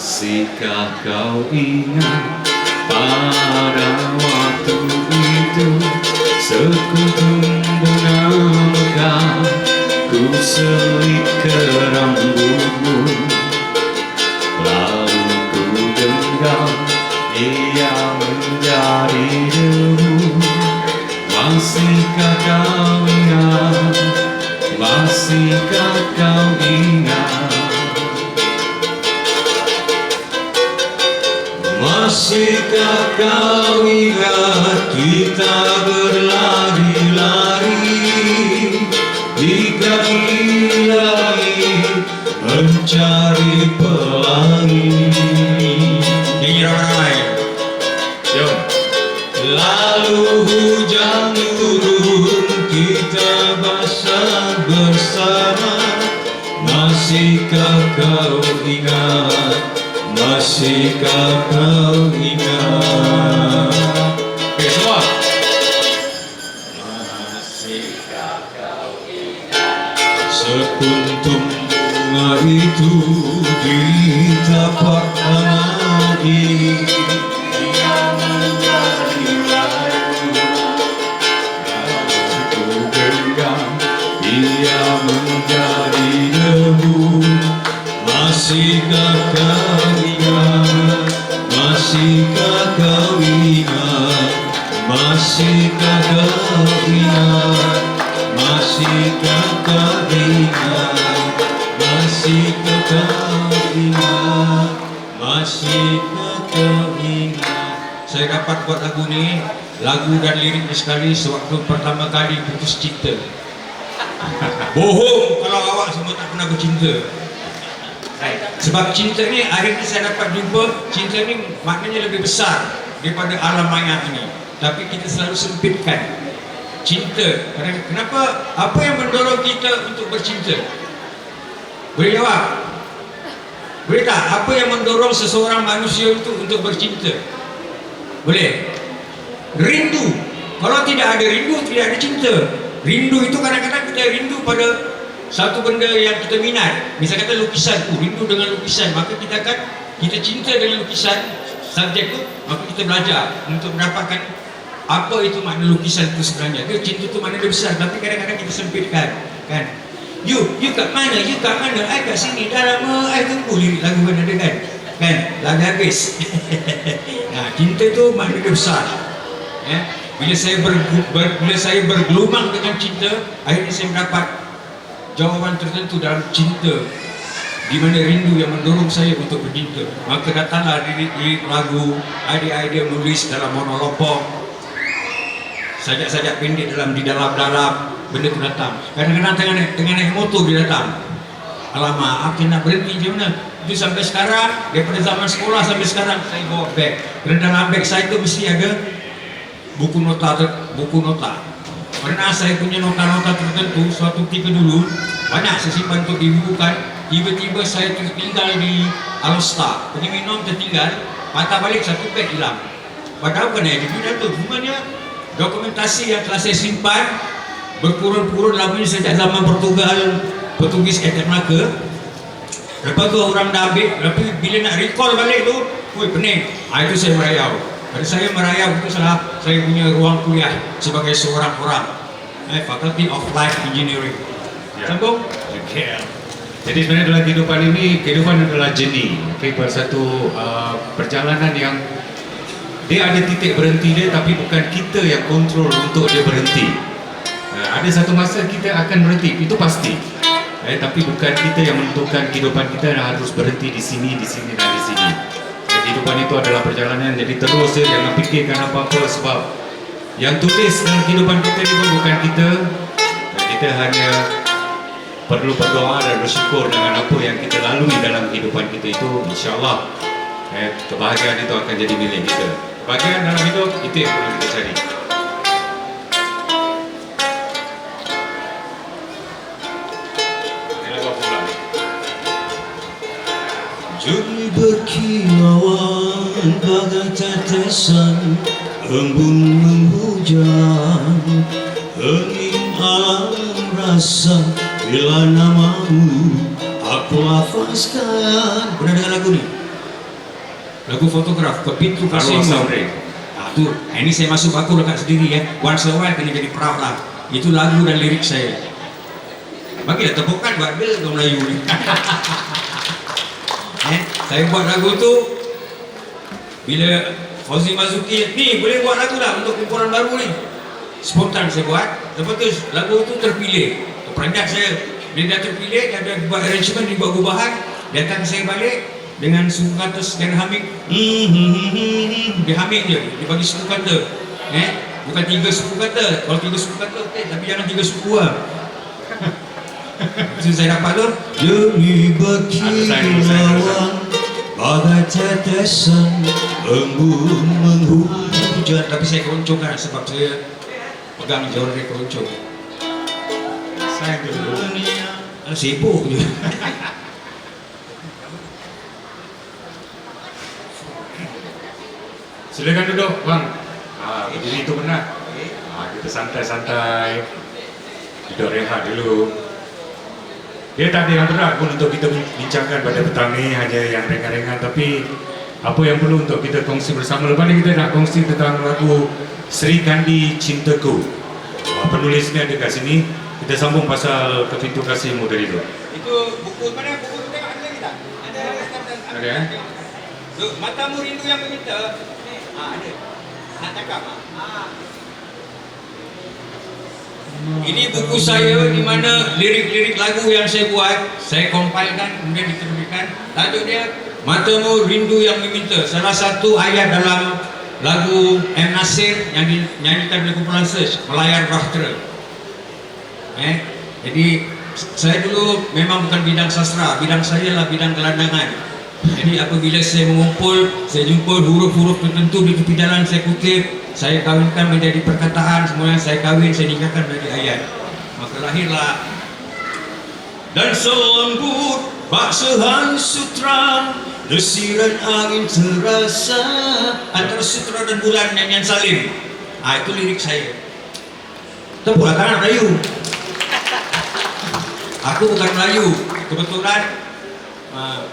Masihkah kau ingat pada waktu itu, sekuntum bunga mekar ku selit ke rambutmu, lalu ku genggam ia menjadi debu. Masihkah kau ingat, masihkah kau ingat? Masihkah kau ingat kita berlari-lari di kaki langit mencari pelangi? Nyanyi ramai-ramai. Jom. Lalu hujan turun, kita basah bersama. Masihkah kau ingat? Masihkah kau ingat? Oke, semua. Masihkah kau ingat sekuntum bunga itu di tapak tangan ini, yang menjadi lalu, ku genggam ia menjadi debu. Masihkah kau ingat? Masihkah kau ingat? Masihkah kau ingat? Masihkah kau ingat? Masihkah kau ingat? Masihkah kau ingat? Saya dapat buat lagu ni, lagu dan liriknya sekali sewaktu pertama kali putus cinta. Bohong kalau awak semua tak pernah bercinta. Sebab cinta ni akhirnya saya dapat jumpa, cinta ni maknanya lebih besar daripada alam maya ini. Tapi kita selalu sempitkan cinta. Kenapa? Apa yang mendorong kita untuk bercinta? Boleh jawab? Boleh tak? Apa yang mendorong seseorang manusia itu untuk bercinta? Boleh? Rindu. Kalau tidak ada rindu, tidak ada cinta. Rindu itu kadang-kadang kita rindu pada satu benda yang kita minat. Misal kata lukisan, rindu dengan lukisan, maka kita cinta dengan lukisan subjek tu, maka kita belajar untuk mendapatkan apa itu makna lukisan itu sebenarnya. Dia cinta itu makna dia besar, tapi kadang-kadang kita sempitkan, kan? You kat mana? You kat mana? I kat sini. Dah lama I tunggu lirik lagu kan ada kan? Kan? Lagu habis. Nah, cinta itu makna dia besar. Ya? Bila saya bergelumang dengan cinta, akhirnya saya mendapat jawapan tertentu dalam cinta, di mana rindu yang mendorong saya untuk bercinta. Maka datanglah lirik lagu, idea menulis dalam monolopong, sajak-sajak pendek di dalam benda itu datang. Kadang-kadang tengah naik motor dia datang. Alamak, aku nak berhenti macam mana? Itu sampai sekarang, daripada zaman sekolah sampai sekarang saya bawa beg. Dan dalam beg saya itu mesti ada buku nota. Pernah saya punya nota-nota tertentu suatu ketika dulu, banyak saya simpan untuk dibukukan. Tiba-tiba saya tertinggal di Alostar, pergi minum tertinggal, patah balik satu beg hilang. Padahal bukan yang jadi tu, sebenarnya dokumentasi yang telah saya simpan berpurun-purun lamanya sejak zaman Portugis Etek Melaka. Lepas tu orang dah ambil, tapi bila nak recall balik tu, pening. Itu saya merayau. Pada saya merayau itu salah saya punya ruang kuliah sebagai seorang orang, Faculty of Life Engineering. Ya. Sambung? Okay. Jadi sebenarnya dalam kehidupan ini, kehidupan adalah journey. Okay, satu perjalanan yang dia ada titik berhenti dia, tapi bukan kita yang kontrol untuk dia berhenti. Ada satu masa kita akan berhenti, itu pasti. Tapi bukan kita yang menentukan kehidupan kita harus berhenti di sini, di sini dan di sini. Kehidupan itu adalah perjalanan, jadi terus jangan fikirkan apa-apa, sebab yang tulis dalam kehidupan kita ini bukan kita. Kita hanya perlu berdoa dan bersyukur dengan apa yang kita lalui dalam kehidupan kita itu. InsyaAllah kebahagiaan itu akan jadi milik kita. Kebahagiaan dalam hidup itu yang perlu kita cari. Juli berkilauan bagai tetesan embun menghujam, hening alam rasa bila namamu aku lafazkan. Pernah dengar lagu ni? lagu fotograf ke pintu Arwah kasih. Sabri. Nah, tu, ini saya masuk aku lekat sendiri ya. Once a while kena jadi proud lah. Itu lagu dan lirik saya. Bagilah tepukan buat dia orang Melayu ni. Saya buat lagu tu bila Fauzi Mazuki ni boleh buat lagu dah untuk kumpulan baru ni. Spontan saya buat. Lepas tu lagu tu terpilih. Peranjat saya bila dah terpilih, dia ada buat arrangement, dibuat gubahan, datang saya balik dengan suku kata sekian hamid. Dia hamid je, dia bagi suku kata. Bukan 3 suku kata. Kalau 3 suku kata okey, tapi jangan 3 suku lah. So saya dapat tu demi berkilauan bagai tetesan embun menghujat. Tapi saya keroncongkan sebab saya pegang genre keroncong. Saya dulu. Sibuk je. Silakan duduk, bang. Berdiri itu benar. Kita santai-santai. Duduk rehat dulu. Dia tak ada yang berat pun untuk kita bincangkan pada petang ni, hanya yang ringan-ringan. Tapi apa yang perlu untuk kita kongsi bersama. Lepas ni kita nak kongsi tentang lagu Sri Kandi Cintaku. Penulisnya ada kat sini. Kita sambung pasal ke pintu kasihmu tadi tu. Itu buku mana? Buku tu tengok ada lagi tak? Ada. Ada. Matamu rindu yang meminta. Ada. Nak cakap? Ini buku saya di mana lirik-lirik lagu yang saya buat, saya compilekan kemudian diterbitkan. Tajuk dia Matamu Rindu Yang Meminta. Salah satu ayat dalam lagu M. Nasir yang dinyanyikan oleh kumpulan Search, Melayar Bahtera. Jadi saya dulu memang bukan bidang sastra, bidang saya lah bidang gelandangan. Jadi apabila saya mengumpul, saya jumpa huruf-huruf tertentu di tepi jalan, saya kutip, saya kawinkan menjadi perkataan, semuanya saya kawin, saya nikahkan menjadi ayat. Maka lahirlah dan selembut baksahan sutra, desiran angin terasa antara sutra dan bulan nyanyian Salim. Itu lirik saya. Itu pula kan Melayu. Aku bukan Melayu, kebetulan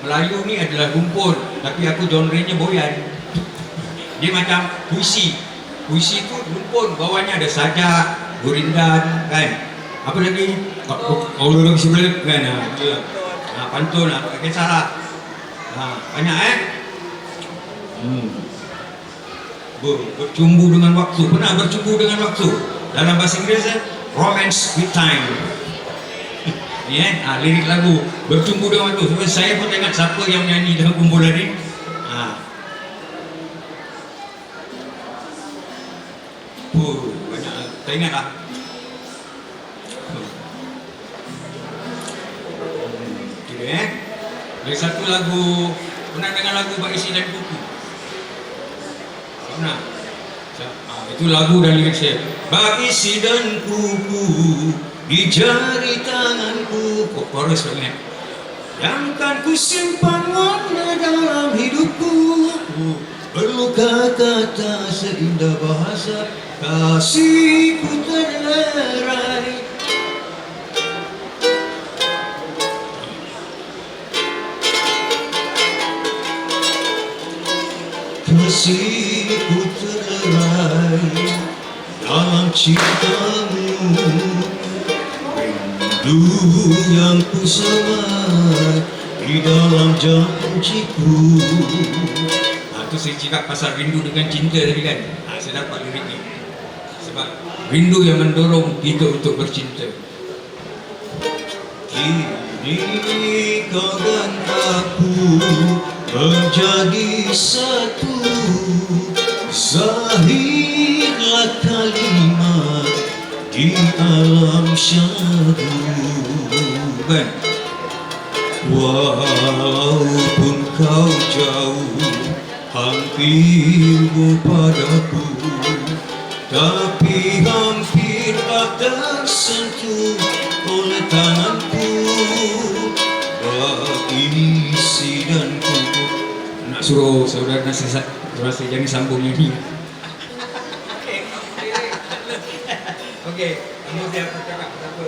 Melayu ni adalah rumpun, tapi aku genrenya boyan. Dia macam puisi. Puisi tu rumpun, bawahnya ada sajak, gurindan, kan. Apa lagi? Kalau lagi sebelah kan. Pantun, tak kisahlah. Banyak bercumbu dengan waktu. Pernah bercumbu dengan waktu. Dalam bahasa Inggeris romance with time. Lirik lagu bercumbu dengan waktu. Sebab saya pun tengok siapa yang nyanyi dalam kumpulan ni. Banyak. Tak ingat lah. Dari satu lagu, pernah dengar lagu Bak Isi dan Kuku? Pernah? Itu lagu dan lirik saya. Bak isi dan kuku di jari tanganku. Chorus banget. Yang kan ku simpan warna dalam hidupku. Perlu kata-kata seindah bahasa, kasihku terlerai. Kasihku terlerai dalam cintamu, rindu yang ku semai di dalam janjiku. Itu saya cakap pasal rindu dengan cinta tadi kan. Saya dapat lirik ni. Sebab rindu yang mendorong kita untuk bercinta. Kini kau dan aku menjadi satu. Zahirlah kalimat di alam syahdu. Walaupun kau jauh, hampirmu padaku, tapi hampirlah tersentuh oleh tanganku. Bak isi dan kuku. Nak suruh saudara nasihat Rasa jangan sambung nyanyi. Okey, kamu siapa cakap apa?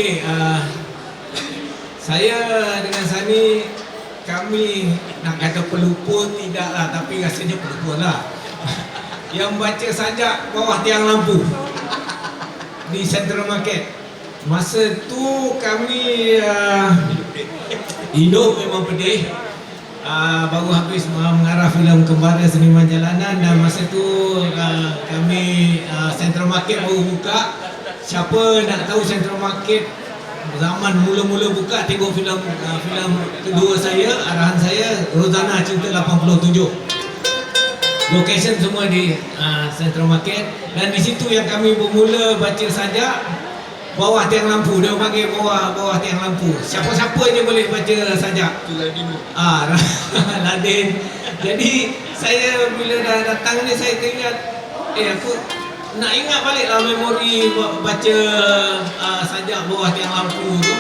Okey, saya dengan Sani, kami nak kata pelupur tidaklah, tapi rasanya pelupur lah. Yang baca sajak bawah tiang lampu di Central Market. Masa tu kami hidup memang pedih. Baru habis mengarah filem Kembara Seniman Jalanan, dan masa tu kami Central Market baru buka. Siapa nak tahu Central Market zaman mula-mula buka, tengok filem kedua saya, arahan saya, Rozana Cinta 87. Location semua di Central Market, dan di situ yang kami bermula baca sajak bawah tiang lampu. Dia panggil bawah tiang lampu. Siapa-siapa je boleh baca sajak. Ladin. Jadi saya bila dah datang ni, saya teringat, aku nak ingat balik lah memori baca sajak bawah tiang lampu tu.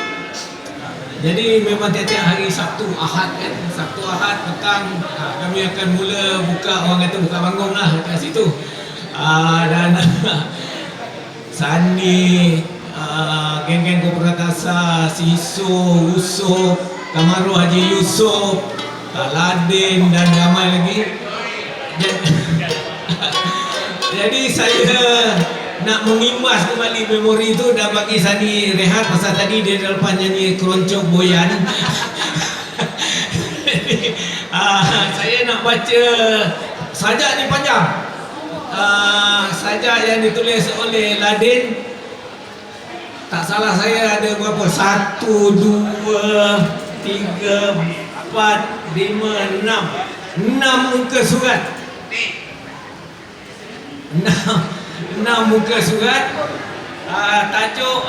Jadi memang tiap-tiap hari Sabtu Ahad kan, Sabtu Ahad petang kami akan mula buka, orang kata buka panggung lah kat situ. Dan Sani, geng-geng Koperatasa, Siso, Usop, Kamaru Haji Yusof, Ladin dan ramai lagi. Jadi saya nak mengimbas kembali memori itu dan bagi Sani rehat, pasal tadi dia lepas nyanyi keroncong boyan. Saya nak baca sajak ni panjang. Sajak yang ditulis oleh Ladin, tak salah saya ada berapa? 1, 2, 3, 4, 5, 6 muka surat. 6 muka surat. Tajuk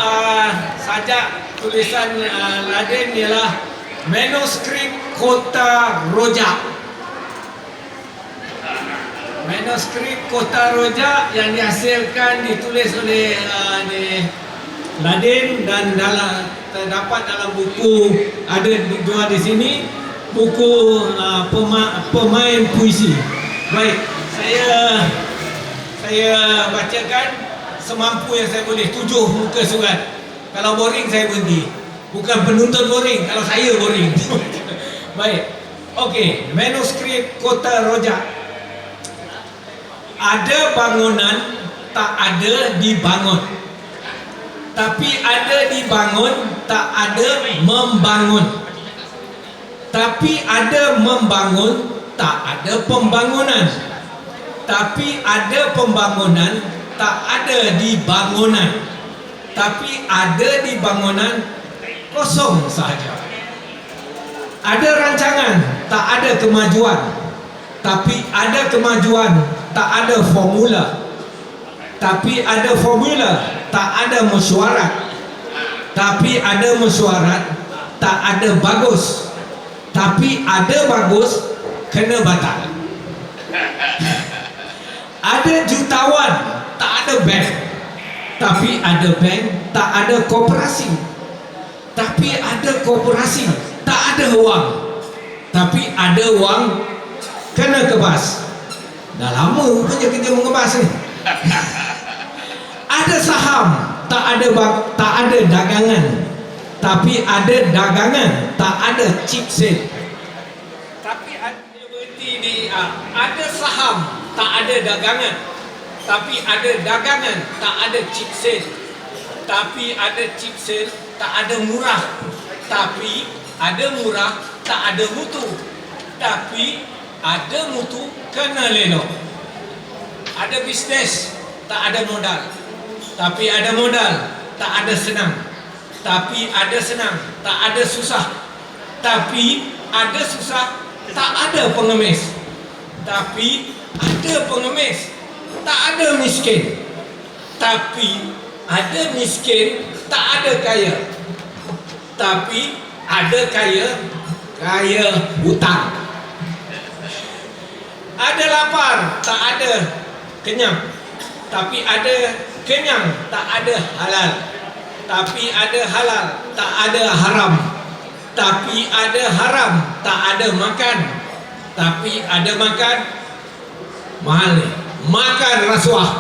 sajak tulisan Ladin ialah Manuskrip Kota Rojak. Manuskrip Kota Rojak yang dihasilkan, ditulis oleh Ladin, dan terdapat dalam buku, ada dijual di sini, buku pemain puisi. Baik, saya bacakan semampu yang saya boleh. 7 muka surat. Kalau boring saya berhenti. Bukan penuntut boring, kalau saya boring. Baik. Okey, manuskrip Kota Rojak. Ada bangunan tak ada dibangun. Tapi ada dibangun, tak ada membangun. Tapi ada membangun, tak ada pembangunan. Tapi ada pembangunan, tak ada dibangunan. Tapi ada dibangunan, kosong sahaja. Ada rancangan, tak ada kemajuan. Tapi ada kemajuan, tak ada formula. Tapi ada formula, tak ada mesyuarat. Tapi ada mesyuarat, tak ada bagus. Tapi ada bagus, kena batal. Ada jutawan, tak ada bank. Tapi ada bank, tak ada koperasi. Tapi ada koperasi, tak ada wang. Tapi ada wang, kena kebas. Dah lama rupanya kita mengebas ni. Ada saham, tak ada dagangan. Tapi ada dagangan, tak ada chip sale. Tapi ada saham, tak ada dagangan. Tapi ada dagangan, tak ada chip sale. Tapi ada chip sale, tak ada murah. Tapi ada murah, tak ada mutu. Tapi ada mutu, kena lelok. Ada bisnes, tak ada modal. Tapi ada modal, tak ada senang. Tapi ada senang, tak ada susah. Tapi ada susah, tak ada pengemis. Tapi ada pengemis, tak ada miskin. Tapi ada miskin, tak ada kaya. Tapi ada kaya hutang. Ada lapar, tak ada kenyang. Tapi ada kenyang, tak ada halal. Tapi ada halal, tak ada haram. Tapi ada haram, tak ada makan. Tapi ada makan, mahal ni, makan rasuah.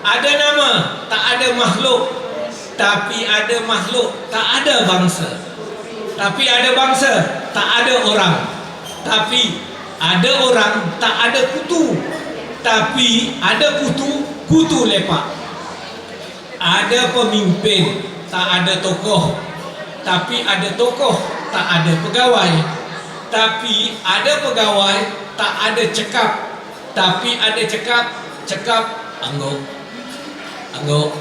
Ada nama, tak ada makhluk. Tapi ada makhluk, tak ada bangsa. Tapi ada bangsa, tak ada orang. Tapi ada orang, tak ada kutu. Tapi ada kutu, kutu lepak. Ada pemimpin, tak ada tokoh. Tapi ada tokoh, tak ada pegawai. Tapi ada pegawai, tak ada cekap. Tapi ada cekap, cekap angguk, angguk.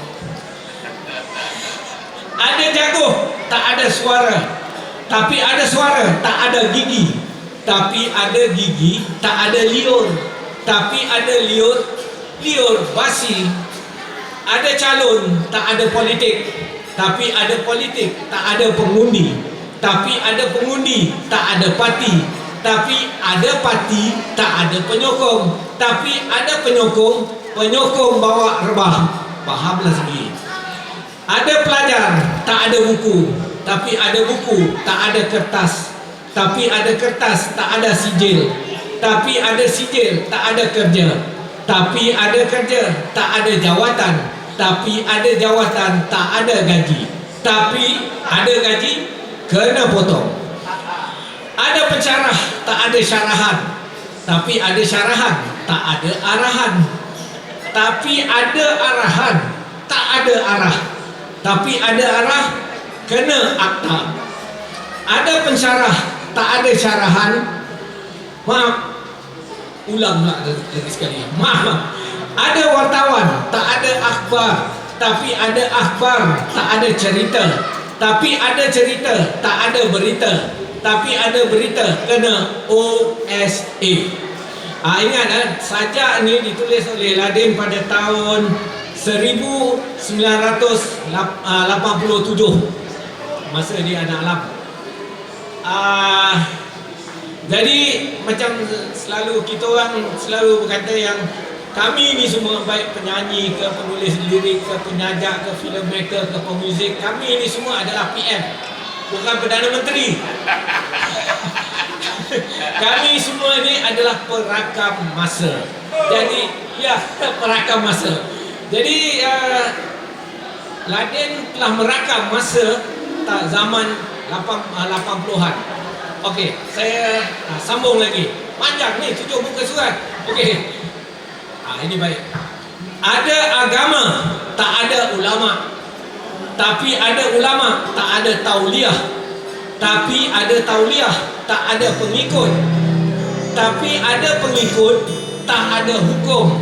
Ada jago, tak ada suara. Tapi ada suara, tak ada gigi. Tapi ada gigi, tak ada liur. Tapi ada liur, liur basi. Ada calon, tak ada politik. Tapi ada politik, tak ada pengundi. Tapi ada pengundi, tak ada parti. Tapi ada parti, tak ada penyokong. Tapi ada penyokong, penyokong bawa rebah. Fahamlah sendiri. Ada pelajar, tak ada buku. Tapi ada buku, tak ada kertas. Tapi ada kertas, tak ada sijil. Tapi ada sijil, tak ada kerja. Tapi ada kerja, tak ada jawatan. Tapi ada jawatan, tak ada gaji. Tapi ada gaji, kena potong. Ada pensyarah, tak ada syarahan. Tapi ada syarahan, tak ada arahan. Tapi ada arahan, tak ada arah. Tapi ada arah, kena akta. Ada pensyarah, tak ada syarahan. Maaf, ulang lagi sekali. Maaf. Ada wartawan, tak ada akhbar. Tapi ada akhbar, tak ada cerita. Tapi ada cerita, tak ada berita. Tapi ada berita, kena OSA. Ingat, sajak ni ditulis oleh Ladin pada tahun 1987, masa dia anak alam. Jadi macam selalu kita orang selalu berkata yang kami ni semua, baik penyanyi ke, penulis lirik ke, penyajak ke, filmmaker ke, pemuzik, kami ni semua adalah PM, bukan Perdana Menteri. Kami semua ni adalah perakam masa. Jadi ya, perakam masa. Jadi Ladin telah merakam masa zaman 80-an. Okey, saya sambung lagi. Panjang ni 7 muka surat. Okey. Ini baik. Ada agama, tak ada ulama. Tapi ada ulama, tak ada tauliah. Tapi ada tauliah, tak ada pengikut. Tapi ada pengikut, tak ada hukum.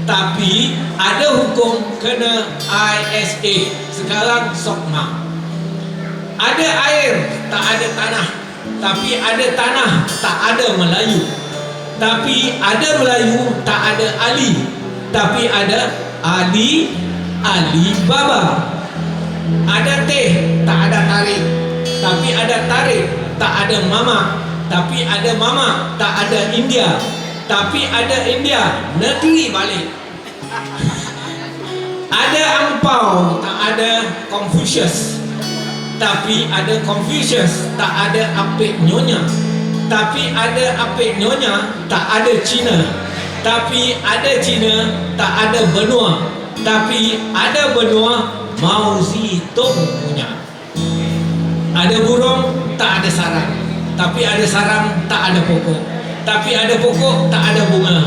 Tapi ada hukum, kena ISA. Sekarang SOKMA. Ada air, tak ada tanah. Tapi ada tanah, tak ada Melayu. Tapi ada Melayu, tak ada Ali. Tapi ada Ali, Alibaba. Ada teh, tak ada tarik. Tapi ada tarik, tak ada mama. Tapi ada mama, tak ada India. Tapi ada India, negeri balik. Ada angpau, tak ada Confucius. Tapi ada Confucius, tak ada apek nyonya. Tapi ada apek nyonya, tak ada Cina. Tapi ada Cina, tak ada benua. Tapi ada benua, Mao Zedong punya. Ada burung, tak ada sarang. Tapi ada sarang, tak ada pokok. Tapi ada pokok, tak ada bunga.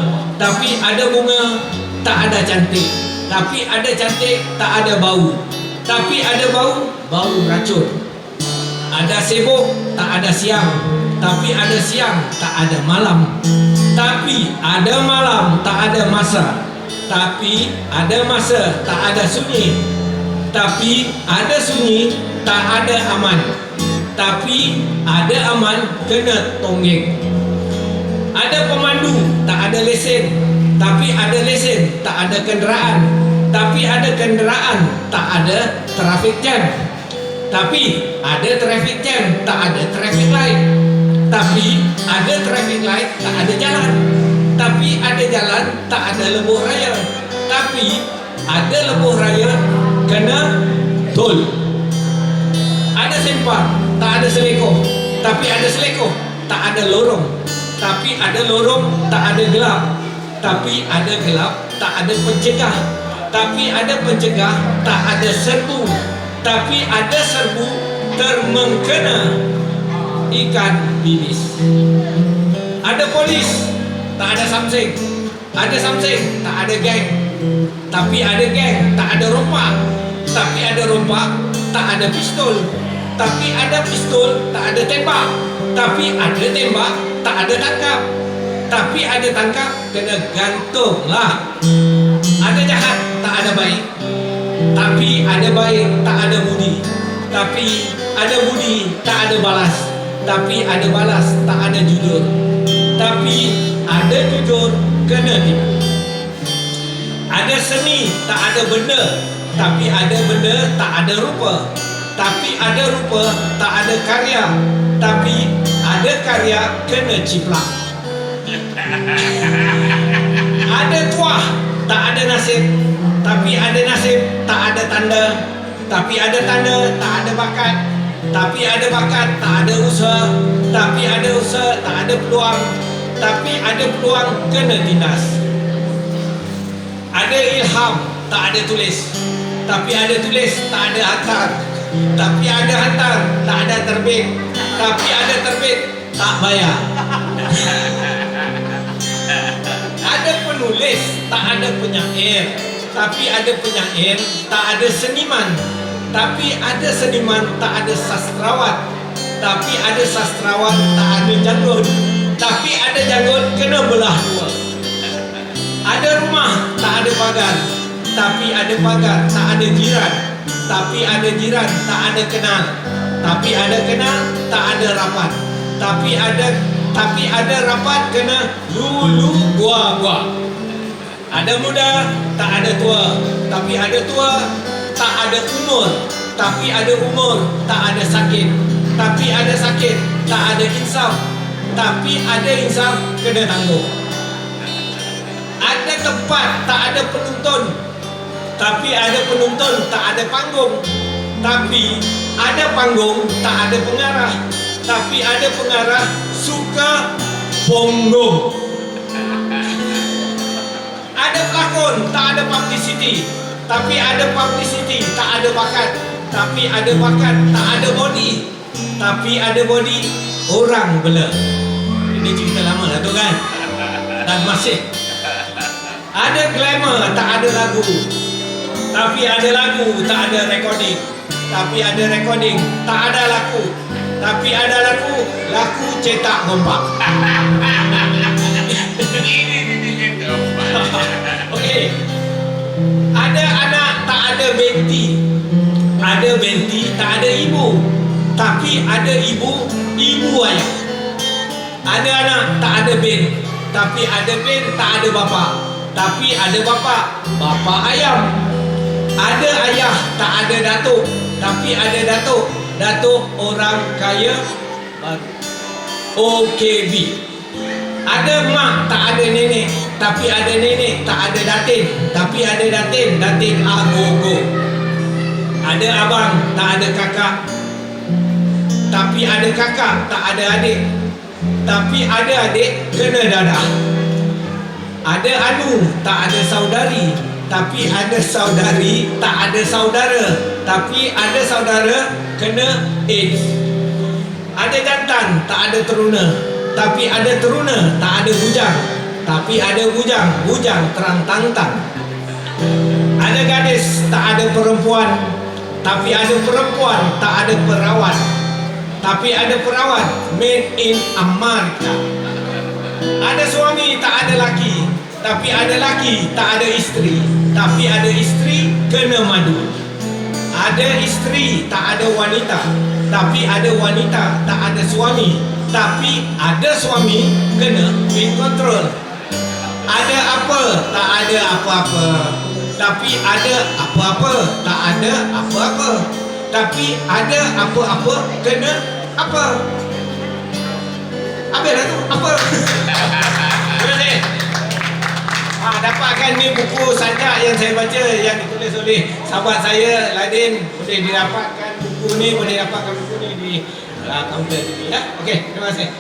Tapi ada bunga, tak ada cantik. Tapi ada cantik, tak ada bau. Tapi ada bau, bau racun. Ada sibuk, tak ada siang. Tapi ada siang, tak ada malam. Tapi ada malam, tak ada masa. Tapi ada masa, tak ada sunyi. Tapi ada sunyi, tak ada aman. Tapi ada aman, kena tonggeng. Ada pemandu, tak ada lesen. Tapi ada lesen, tak ada kenderaan. Tapi ada kenderaan, tak ada traffic jam. Tapi ada traffic jam, tak ada traffic light. Tapi ada traffic light, tak ada jalan. Tapi ada jalan, tak ada lebuh raya. Tapi ada lebuh raya, kena tol. Ada sempang, tak ada selekoh. Tapi ada selekoh, tak ada lorong. Tapi ada lorong, tak ada gelap. Tapi ada gelap, tak ada pencegah. tapi ada pencegah, tak ada serbu. Tapi ada serbu termengkena ikan bilis. Ada polis, tak ada something. Ada something, tak ada geng. Tapi ada geng, tak ada rompak. Tapi ada rompak, tak ada pistol. Tapi ada pistol, tak ada tembak. Tapi ada tembak, tak ada tangkap. Tapi ada tangkap, kena gantung lah. Ada jahat, tak ada baik. Tapi ada baik, tak ada budi. Tapi ada budi, tak ada balas. Tapi ada balas, tak ada jujur. Tapi ada jujur, kena tipu. Ada seni, tak ada benda. Tapi ada benda, tak ada rupa. Tapi ada rupa, tak ada karya. Tapi ada karya, kena ciplak. Ada tuah, tak ada nasib. Tapi ada nasib, tak ada tanda. Tapi ada tanda, tak ada bakat. Tapi ada bakat, tak ada usaha. Tapi ada usaha, tak ada peluang. Tapi ada peluang, kena tindas. Ada ilham, tak ada tulis. Tapi ada tulis, tak ada hantar. Tapi ada hantar, tak ada terbit. Tapi ada terbit, tak bayar. Ada penulis, tak ada penyair. Tapi ada penyair, tak ada seniman. Tapi ada seniman, tak ada sastrawan. Tapi ada sastrawan, tak ada janggut. Tapi ada janggut, kena belah dua. Ada rumah, tak ada pagar. Tapi ada pagar, tak ada jiran. Tapi ada jiran, tak ada kenal. Tapi ada kenal, tak ada rapat. Tapi ada rapat, kena lulu gua. Ada muda, tak ada tua. Tapi ada tua, tak ada umur. Tapi ada umur, tak ada sakit. Tapi ada sakit, tak ada insaf. Tapi ada insaf, kena tanggung. Ada tempat, tak ada penonton. Tapi ada penonton, tak ada panggung. Tapi ada panggung, tak ada pengarah. Tapi ada pengarah, suka punggung. Ada pelakon, tak ada publicity. Tapi ada publicity, tak ada bakat. Tapi ada bakat, tak ada body. Tapi ada body, orang bela. Ini cerita lama lah tu kan. Dan masih ada glamour, tak ada lagu. Tapi ada lagu, tak ada recording. Tapi ada recording, tak ada laku. Tapi ada laku cetak gompak. Okey. Ada anak, tak ada benti. Ada benti, tak ada ibu. Tapi ada ibu ayah. Ada anak, tak ada ben. Tapi ada ben, tak ada bapa. Tapi ada bapa ayam. Ada ayah, tak ada datuk. Tapi ada datuk orang kaya baru. OKB. Ada mak, tak ada nenek. Tapi ada nenek, tak ada datin. Tapi ada datin agogo. Ada abang, tak ada kakak. Tapi ada kakak, tak ada adik. Tapi ada adik, kena dadah. Ada anu, tak ada saudari. Tapi ada saudari, tak ada saudara. Tapi ada saudara, kena AIDS. Ada jantan, tak ada teruna. Tapi ada teruna, tak ada bujang. Tapi ada bujang terang tantang. Ada gadis, tak ada perempuan. Tapi ada perempuan, tak ada perawat. Tapi ada perawat, made in America. Ada suami, tak ada laki. Tapi ada laki, tak ada isteri. Tapi ada isteri, kena madu. Ada isteri, tak ada wanita. Tapi ada wanita, tak ada suami. Tapi ada suami, kena in control. Ada apa, tak ada apa-apa. Tapi ada apa-apa, tak ada apa-apa. Tapi ada apa-apa, kena apa? Apa dah tu? Apa? Terima kasih. Dapatkan ni buku sajak yang saya baca, yang ditulis oleh sahabat saya Ladin. Boleh didapatkan buku ni, boleh dapatkan buku ni di kaunter sini ya. Okey, terima kasih.